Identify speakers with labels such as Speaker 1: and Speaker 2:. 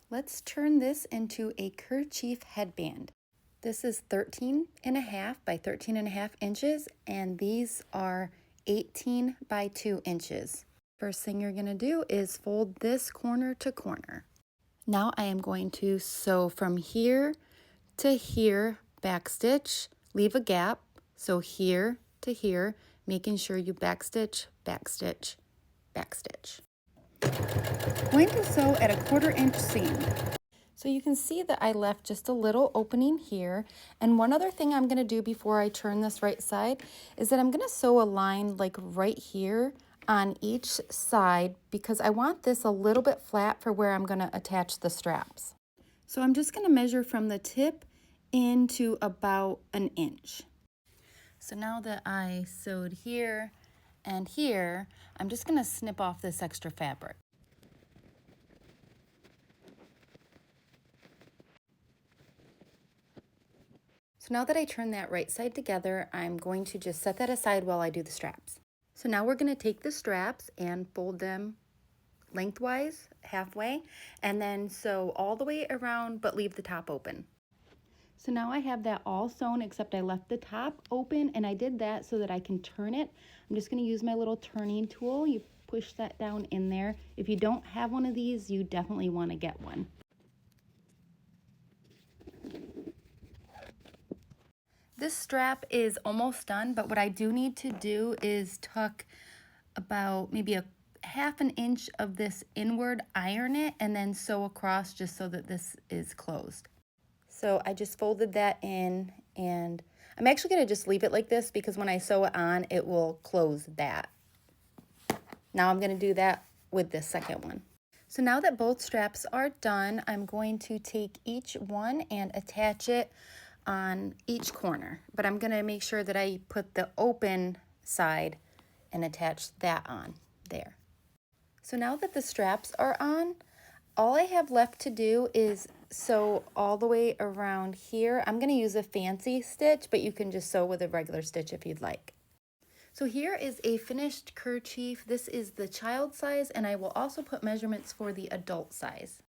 Speaker 1: Let's turn this into a kerchief headband. This is 13.5 by 13.5 inches, and these are 18 by 2 inches. First thing you're going to do is fold this corner to corner. Now I am going to sew from here to here, backstitch, leave a gap, so here to here, making sure you backstitch, backstitch, backstitch. I'm going to sew at a 1/4 inch seam. So you can see that I left just a little opening here. And one other thing I'm going to do before I turn this right side is that I'm going to sew a line like right here on each side because I want this a little bit flat for where I'm going to attach the straps. So I'm just going to measure from the tip into about an inch. So now that I sewed here and here, I'm just going to snip off this extra fabric. So now that I turn that right side together, I'm going to just set that aside while I do the straps. So now we're going to take the straps and fold them lengthwise, halfway, and then sew all the way around but leave the top open. So now I have that all sewn except I left the top open, and I did that so that I can turn it. I'm just going to use my little turning tool. You push that down in there. If you don't have one of these, you definitely want to get one. This strap is almost done, but what I do need to do is tuck about maybe a 1/2 inch of this inward, iron it, and then sew across just so that this is closed. So I just folded that in, and I'm actually going to just leave it like this because when I sew it on, it will close that. Now I'm going to do that with this second one. So now that both straps are done, I'm going to take each one and attach it on each corner, but I'm going to make sure that I put the open side and attach that on there. So now that the straps are on, all I have left to do is sew all the way around here. I'm going to use a fancy stitch, but you can just sew with a regular stitch if you'd like. So here is a finished kerchief. This is the child size, and I will also put measurements for the adult size.